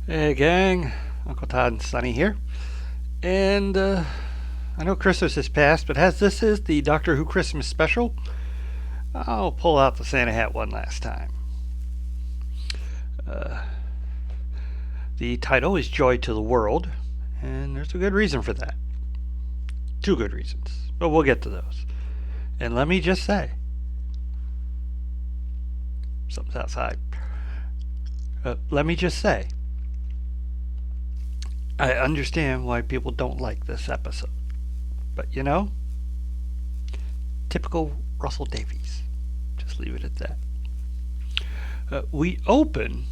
Hey gang, Uncle Todd and Sonny here. And I know Christmas has passed, but as this is the Doctor Who Christmas special, I'll pull out the Santa hat one last time. Uh, the title is Joy to the World, and there's a good reason for that. Two good reasons, but we'll get to those. And let me just say, something's outside. Let me just say, I understand why people don't like this episode. But typical Russell Davies. Just leave it at that. We open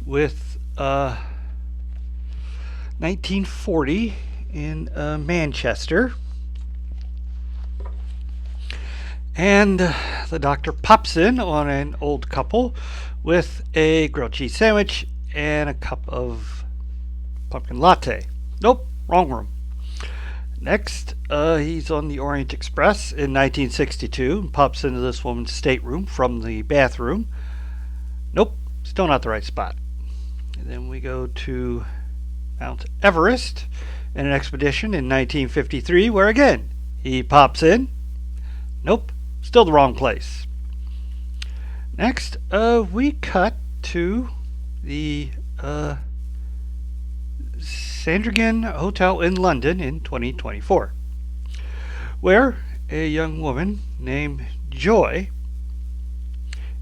with 1940 in Manchester. And the doctor pops in on an old couple with a grilled cheese sandwich and a cup of pumpkin latte. Nope, wrong room. Next, he's on the Orient Express in 1962 and pops into this woman's stateroom from the bathroom. Nope, still not the right spot. And then we go to Mount Everest in an expedition in 1953 where again he pops in. Nope, still the wrong place. Next, we cut to the Sandringham Hotel in London in 2024, where a young woman named Joy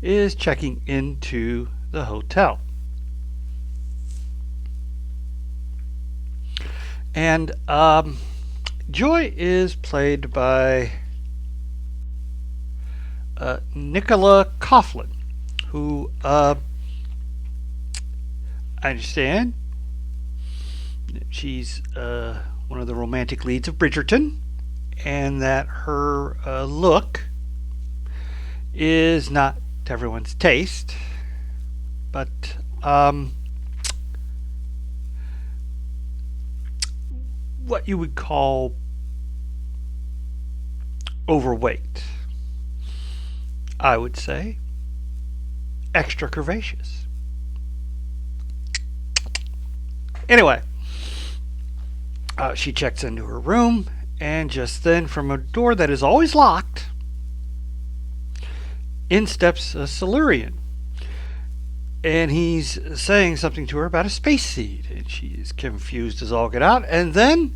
is checking into the hotel. And Joy is played by Nicola Coughlan, who I understand she's one of the romantic leads of Bridgerton, and that her look is not to everyone's taste, but what you would call overweight. I would say extra curvaceous. Anyway, she checks into her room, and just then, from a door that is always locked, in steps a Silurian. And he's saying something to her about a space seed, and she's confused as all get out. And then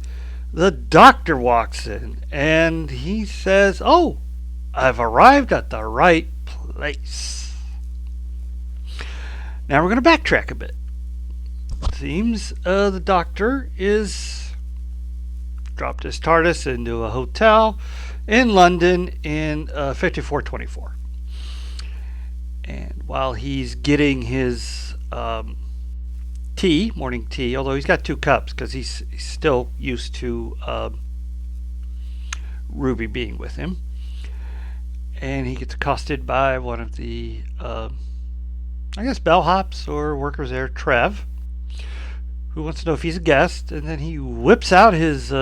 the doctor walks in, and he says, "Oh, I've arrived at the right place." Now we're going to backtrack a bit. It seems the doctor is dropped his TARDIS into a hotel in London in 5424. And while he's getting his tea, morning tea, although he's got 2 cups because he's still used to Ruby being with him, and he gets accosted by one of the, I guess, bellhops or workers there, Trev, who wants to know if he's a guest, and then he whips out his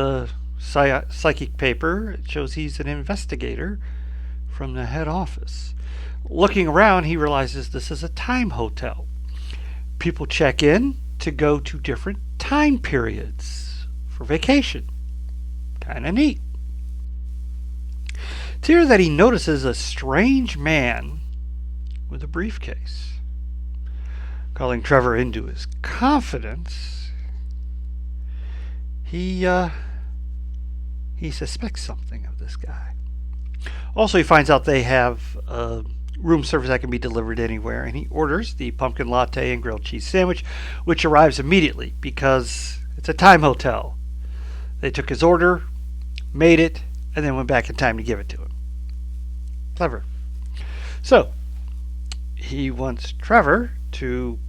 psychic paper. It shows he's an investigator from the head office. Looking around, he realizes this is a time hotel. People check in to go to different time periods for vacation. Kind of neat. It's here that he notices a strange man with a briefcase. Calling Trevor into his confidence, he suspects something of this guy. Also, he finds out they have room service that can be delivered anywhere, and he orders the pumpkin latte and grilled cheese sandwich, which arrives immediately because it's a time hotel. They took his order, made it, and then went back in time to give it to him. Clever. So, he wants Trevor to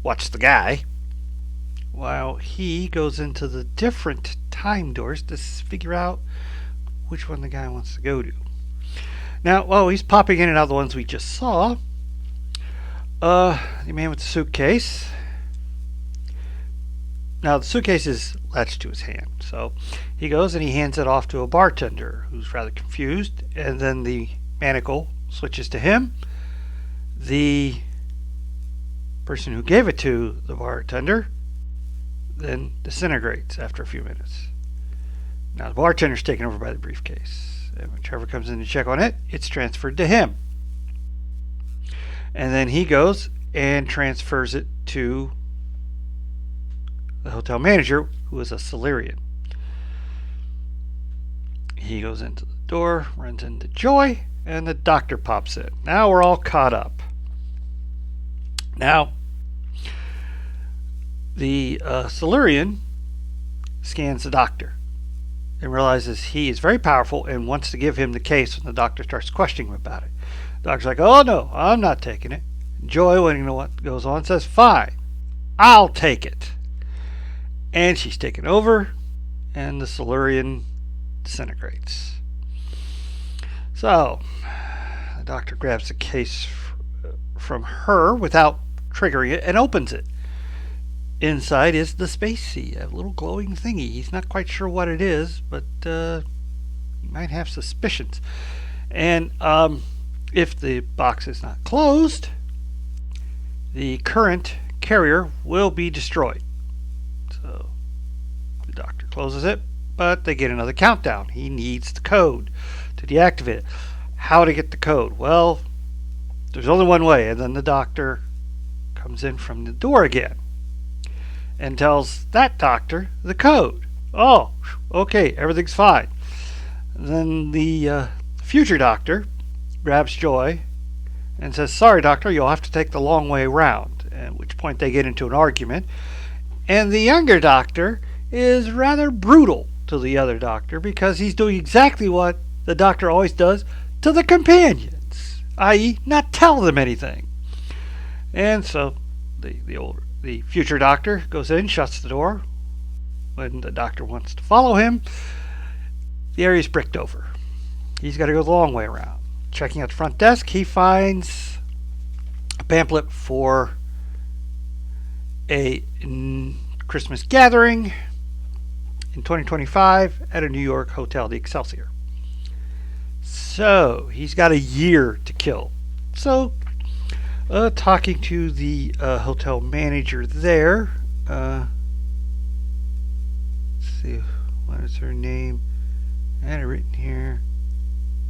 watch the guy while he goes into the different time doors to figure out which one the guy wants to go to. Now, while he's popping in and out of the ones we just saw, the man with the suitcase. Now, the suitcase is latched to his hand, so he goes and he hands it off to a bartender who's rather confused, and then the manacle switches to him. The person who gave it to the bartender then disintegrates after a few minutes. Now the bartender's taken over by the briefcase, and when Trevor comes in to check on it, it's transferred to him. And then he goes and transfers it to the hotel manager, who is a Solarian. He goes into the door, runs into Joy, and the doctor pops in. Now we're all caught up. Now, the Solarian scans the doctor and realizes he is very powerful and wants to give him the case when the doctor starts questioning him about it. The doctor's like, oh no, I'm not taking it. Joy, wanting to know what goes on, says, fine, I'll take it. And she's taken over, and the Solarian disintegrates. So, the doctor grabs the case from her without triggering it and opens it. Inside is the space sea, a little glowing thingy. He's not quite sure what it is, but he might have suspicions. And if the box is not closed, the current carrier will be destroyed. So the doctor closes it, but they get another countdown. He needs the code to deactivate it. How to get the code? Well, there's only one way, and then the doctor comes in from the door again and tells that doctor the code. Oh, okay, everything's fine. And then the future doctor grabs Joy and says, sorry, doctor, you'll have to take the long way around. At which point they get into an argument. And the younger doctor is rather brutal to the other doctor because he's doing exactly what the doctor always does to the companions, i.e., not tell them anything. And so the future doctor goes in, shuts the door. When the doctor wants to follow him, the area's bricked over. He's got to go the long way around. Checking out the front desk, he finds a pamphlet for a Christmas gathering in 2025 at a New York hotel, the Excelsior. So he's got a year to kill. So talking to the hotel manager there, let's see, what is her name? I had it written here.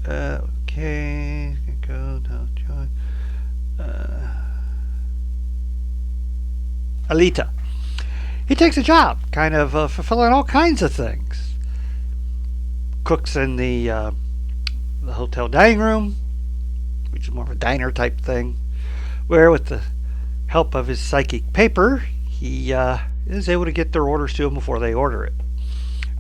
Okay, go down, Joy. Alita. He takes a job, kind of fulfilling all kinds of things. Cooks in the hotel dining room, which is more of a diner type thing, where with the help of his psychic paper, he is able to get their orders to him before they order it,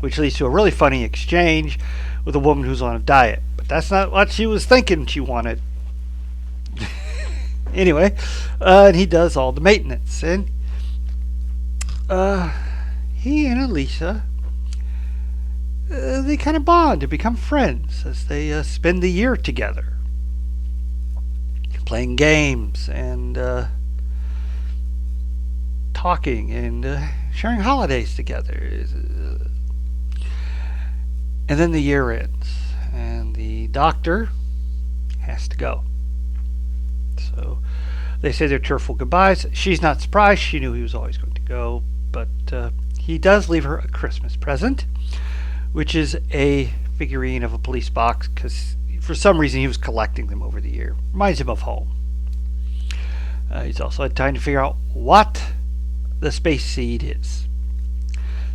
which leads to a really funny exchange with a woman who's on a diet. But that's not what she was thinking she wanted. Anyway, and he does all the maintenance. And he and Elisa, they kind of bond and become friends as they spend the year together, playing games and talking and sharing holidays together. And then the year ends, and the doctor has to go. So they say their tearful goodbyes. She's not surprised. She knew he was always going to go, but he does leave her a Christmas present, which is a figurine of a police box, because for some reason he was collecting them over the year. Reminds him of home. He's also had time to figure out what the space seed is.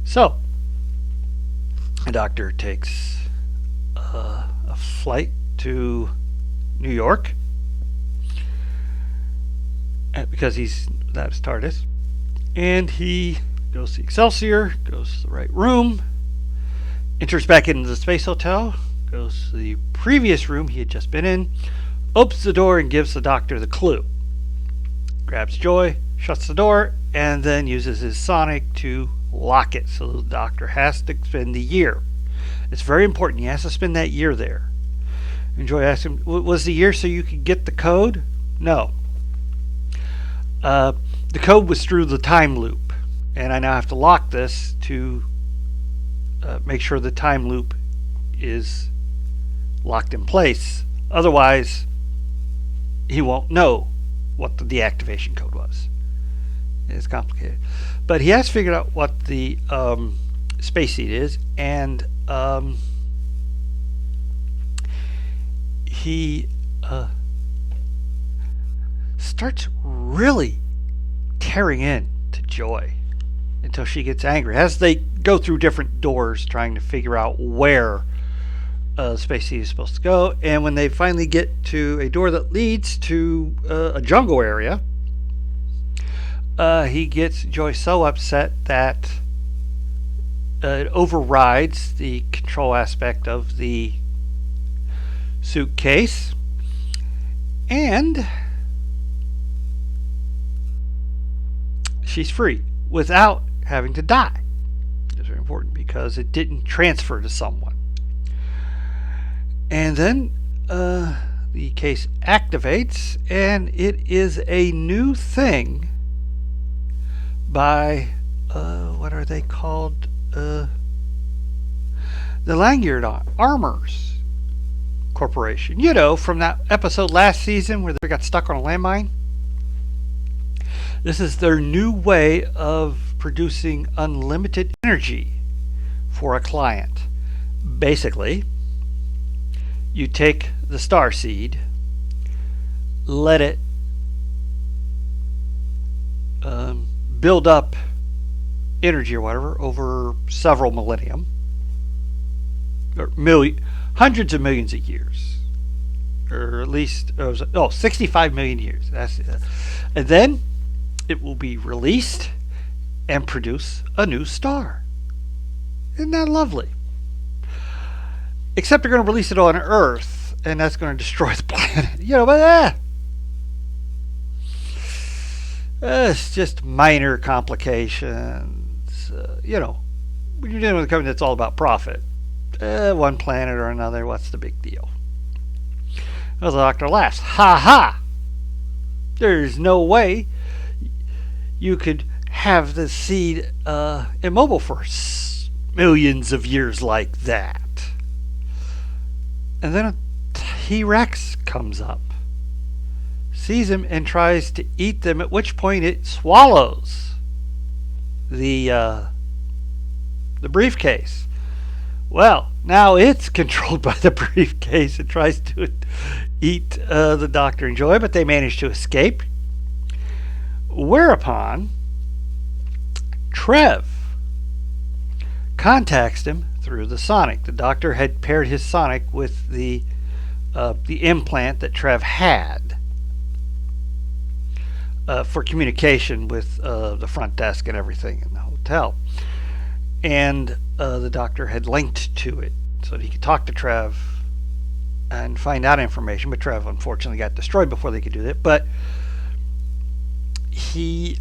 So the doctor takes a flight to New York because he's that is TARDIS, and he goes to the Excelsior, goes to the right room, enters back into the space hotel, goes to the previous room he had just been in, opens the door and gives the doctor the clue. Grabs Joy, shuts the door, and then uses his sonic to lock it, so the doctor has to spend the year. It's very important. He has to spend that year there. And Joy asks him, was the year so you could get the code? No. The code was through the time loop, and I now have to lock this to make sure the time loop is locked in place. Otherwise, he won't know what the deactivation code was. It's complicated. But he has figured out what the space seed is, and he starts really tearing in to Joy until she gets angry as they go through different doors trying to figure out where the space seed is supposed to go. And when they finally get to a door that leads to a jungle area, he gets Joy so upset that it overrides the control aspect of the suitcase, and she's free without having to die. It's very important because it didn't transfer to someone. And then the case activates, and it is a new thing by what are they called? The Lanyard Armors Corporation. You know, from that episode last season where they got stuck on a landmine. This is their new way of producing unlimited energy for a client. Basically, you take the star seed, let it build up energy or whatever over several millennium, or hundreds of millions of years, or at least 65 million years. That's and then it will be released and produce a new star. Isn't that lovely? Except they're going to release it on Earth, and that's going to destroy the planet. But it's just minor complications. When you're dealing with a company that's all about profit, one planet or another, what's the big deal? Well, the doctor laughs. Ha ha! There's no way you could have the seed immobile for millions of years like that. And then a T-Rex comes up, sees him, and tries to eat them, at which point it swallows the briefcase. Well, now it's controlled by the briefcase and tries to eat the Doctor and Joy, but they manage to escape. Whereupon Trev contacts him through the Sonic. The Doctor had paired his Sonic with the implant that Trev had for communication with the front desk and everything in the hotel. And the Doctor had linked to it so that he could talk to Trev and find out information. But Trev unfortunately got destroyed before they could do that. But he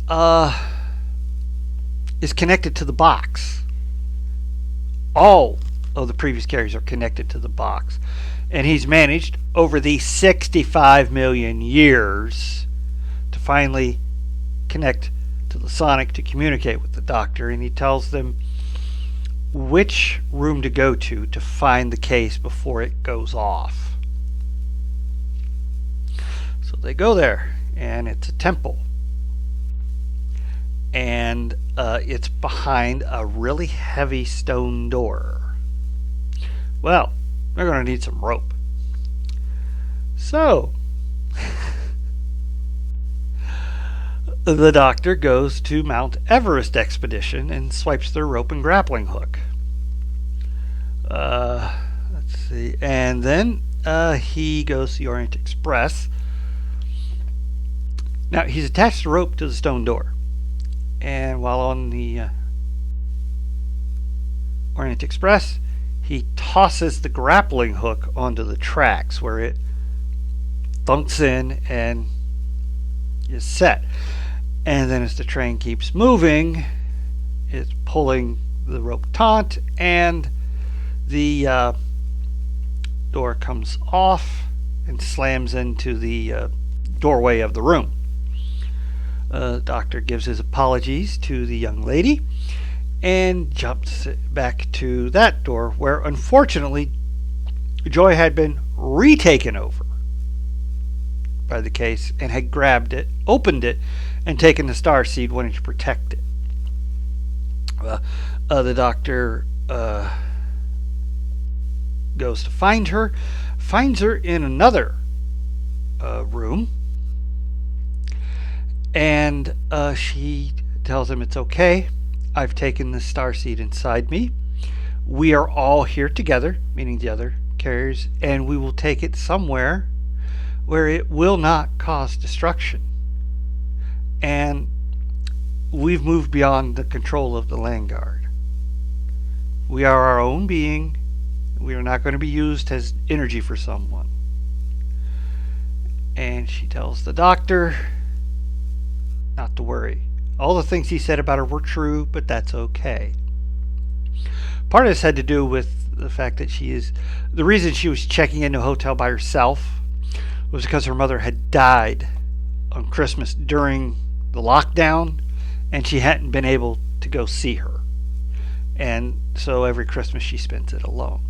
is connected to the box. All of the previous carriers are connected to the box. And he's managed over the 65 million years to finally connect to the Sonic to communicate with the Doctor. And he tells them which room to go to find the case before it goes off. So they go there, and it's a temple. And it's behind a really heavy stone door. Well, they're going to need some rope. So the Doctor goes to Mount Everest expedition and swipes their rope and grappling hook. Let's see. And then he goes to the Orient Express. Now, he's attached the rope to the stone door. And while on the Orient Express, he tosses the grappling hook onto the tracks where it thunks in and is set. And then as the train keeps moving, it's pulling the rope taut, and the door comes off and slams into the doorway of the room. The Doctor gives his apologies to the young lady and jumps back to that door where, unfortunately, Joy had been retaken over by the case and had grabbed it, opened it, and taken the star seed, wanting to protect it. The doctor goes to find her, finds her in another room, and she tells him it's okay. I've taken the star seed inside me. We are all here together, meaning the other carriers, and we will take it somewhere where it will not cause destruction. And we've moved beyond the control of the Land Guard. We are our own being. We are not going to be used as energy for someone. And she tells the doctor not to worry. All the things he said about her were true, but that's okay. Part of this had to do with the fact that the reason she was checking into a hotel by herself was because her mother had died on Christmas during the lockdown, and she hadn't been able to go see her. And so every Christmas she spends it alone.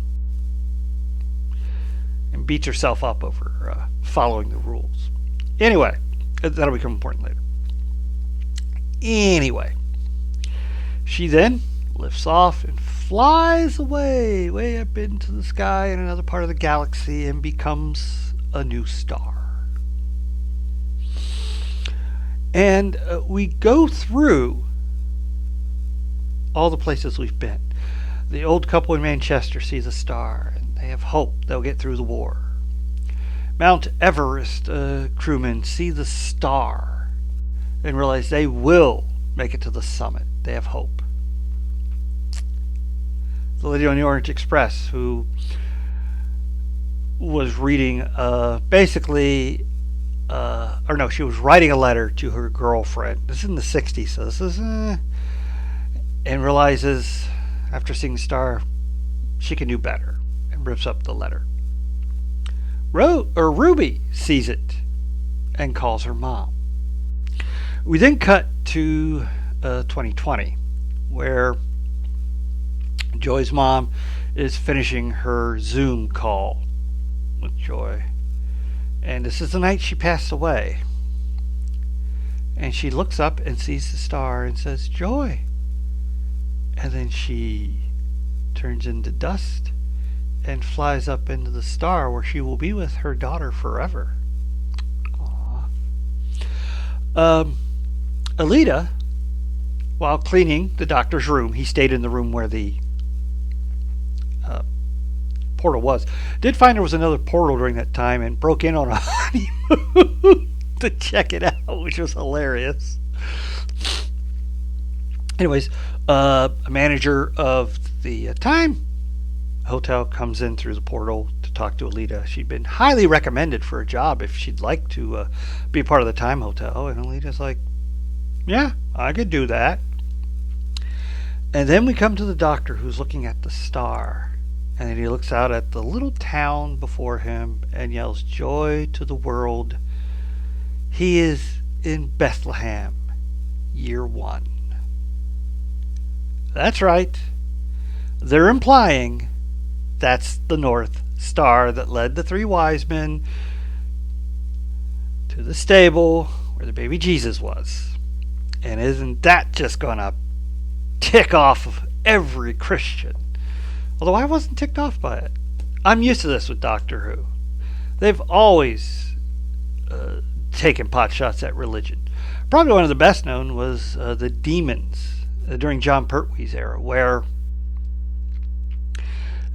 And beats herself up over following the rules. Anyway, that'll become important later. Anyway, she then lifts off and flies away, way up into the sky in another part of the galaxy, and becomes a new star. And we go through all the places we've been. The old couple in Manchester sees a star, and they have hope they'll get through the war. Mount Everest crewmen see the star and realize they will make it to the summit. They have hope. The lady on the Orange Express, who was reading she was writing a letter to her girlfriend. This is in the 60s, so this is and realizes after seeing the star she can do better and rips up the letter. Ruby sees it and calls her mom. We then cut to 2020, where Joy's mom is finishing her Zoom call with Joy. And this is the night she passed away. And she looks up and sees the star and says, "Joy." And then she turns into dust and flies up into the star where she will be with her daughter forever. Aww. Alita, while cleaning the doctor's room, he stayed in the room where the portal was, did find there was another portal during that time and broke in on a honeymoon to check it out, which was hilarious. Anyways, a manager of the Time Hotel comes in through the portal to talk to Alita. She'd been highly recommended for a job if she'd like to be part of the Time Hotel, and Alita's like, "Yeah, I could do that." And then we come to the doctor, who's looking at the star, and then he looks out at the little town before him and yells, "Joy to the world. He is in Bethlehem, year 1. That's right. They're implying that's the North Star that led the 3 wise men to the stable where the baby Jesus was. And isn't that just gonna tick off every Christian? Although I wasn't ticked off by it. I'm used to this with Doctor Who. They've always taken pot shots at religion. Probably one of the best known was the Demons during John Pertwee's era, where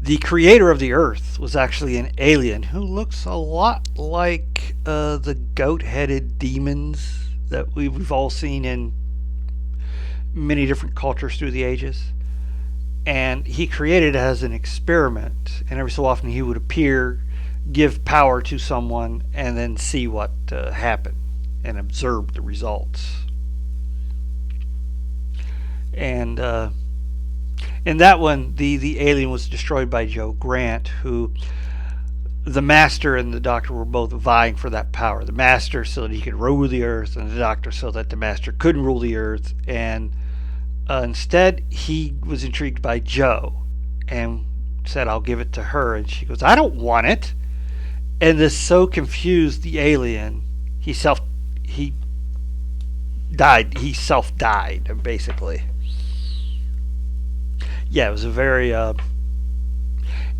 the creator of the Earth was actually an alien who looks a lot like the goat-headed demons that we've all seen in many different cultures through the ages. And he created it as an experiment, and every so often he would appear, give power to someone, and then see what happened and observe the results. And in that one, the alien was destroyed by Joe Grant, who the Master and the Doctor were both vying for that power. The Master so that he could rule the Earth, and the Doctor so that the Master couldn't rule the Earth. And instead, he was intrigued by Joe and said, "I'll give it to her." And she goes, "I don't want it." And this so confused the alien he self he died. He self died basically. Yeah, it was a very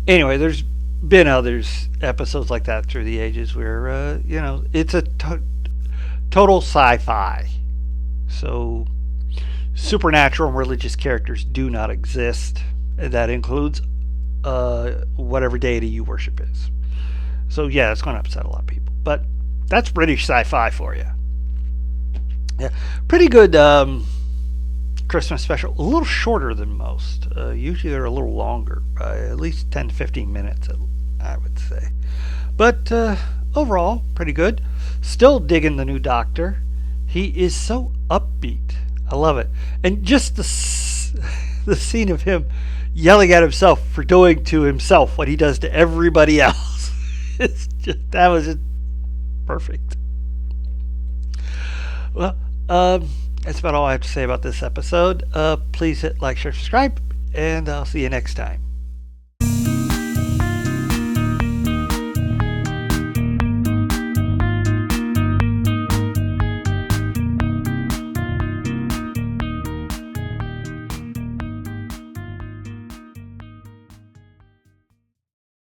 anyway. There's been others episodes like that through the ages where it's a total sci-fi. So supernatural and religious characters do not exist. That includes whatever deity you worship is. So yeah, it's going to upset a lot of people. But that's British sci-fi for you. Yeah, pretty good Christmas special. A little shorter than most. Usually they're a little longer, by at least 10 to 15 minutes, I would say. But overall, pretty good. Still digging the new Doctor. He is so upbeat. I love it. And just the scene of him yelling at himself for doing to himself what he does to everybody else. That was just perfect. Well, that's about all I have to say about this episode. Please hit like, share, subscribe, and I'll see you next time.